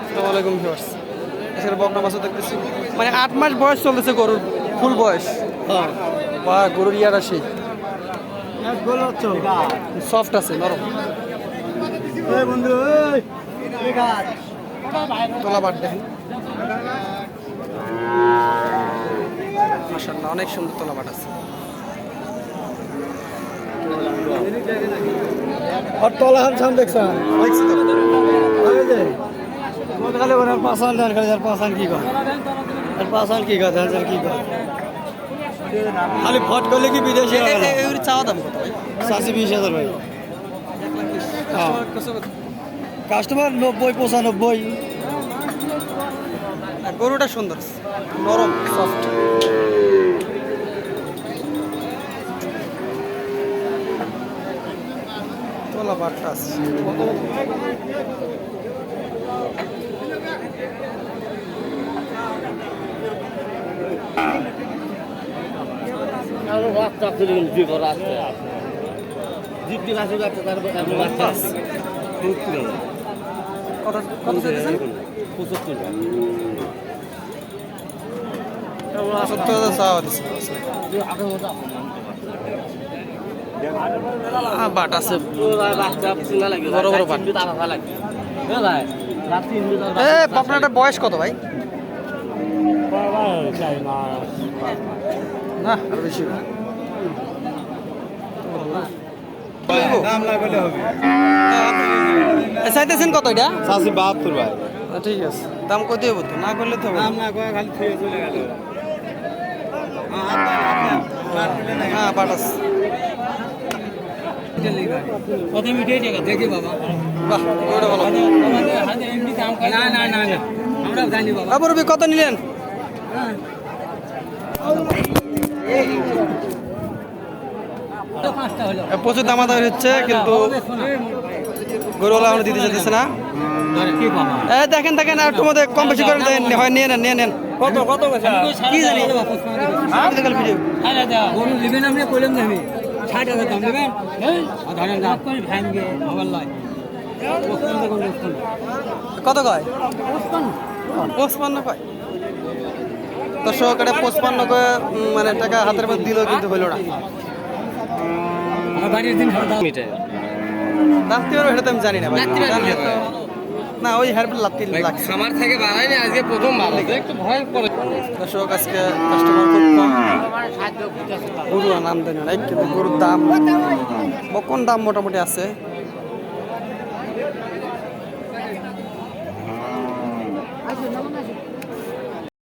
আসসালামু আলাইকুম ভিউয়ার্স। এখানে বকনা মাছও দেখতেছি, মানে 8 মাস বয়স চলতেছে গরুর, ফুল বয়স। বা গরুর ইয়ারা সেই সফট আছে, নরম। তোলা বাট দেখেন, মাশাআল্লাহ অনেক সুন্দর তোলা বাট আছে। আর তলা হান সাম দেখছেন দেখছি তো। খালি ওনার পাঁচান ধান খালি আর পাঁচান কি কয় আর পাঁচান কি কয় ধান কি কয় খালি ফট করলে কি বিদেশি এর চাওয়া দাম কত ভাই? 80-20 হাজার ভাই। কাস্টমার 90-95। গরুটা সুন্দর, নরম, সফট। তোলা বাটটা আছে। কত কত চাইতেছেন? 70,000 চাওয়া দিচ্ছে। বাট আছে, বড় বড় বাট। আপনারটা বয়স কত ভাই? না আর বেশি চাইতেছেন কত এটা? 72 ভাই। ঠিক আছে, দাম কত দেবো তো, না করলে তো হবে না। খালি থুয়ে চলে গেল। হ্যাঁ বাট আছে। কত মিটাই টাকা দেখি বাবা। বাহ, ওটা ভালো। না না না না আমরা জানি বাবা। আবার রবি কত নিলেন? প্রচুর দামাদামি হচ্ছে, কিন্তু গরুওয়ালা আমরা দিতে চাইতেছে না। দেখেন দেখেন, আর একটু মধ্যে কম বেশি করে দেন, হয় নিয়ে নেন, নিয়ে নেন। কত কত কি জানি আমি তো কাল ভিডিও। গরু নেবেন আপনি কইলাম না আমি 60,000 দাম নেবেন। ধরেন দাম করে ভাঙবে মোবাইল লয়। কত কয়? 55 কয়। দর্শক এটা 55 কয়, মানে টাকা হাতের মধ্যে দিলেও কিন্তু হইল না। আমার বাড়ির দিন দাম লাত্তি পারবো এটা তো আমি জানি না ভাই। না ওই হেয়ারবেল লাত্তি লাগছে। খামার থেকে বাড়ায়নি, আজকে প্রথম বাড়াতে একটু ভয় করে। দর্শক আজকে কাস্টমার খুব কম, গরু আর আমদানি নাই, কিন্তু গরুর দাম বকন দাম মোটামুটি আছে।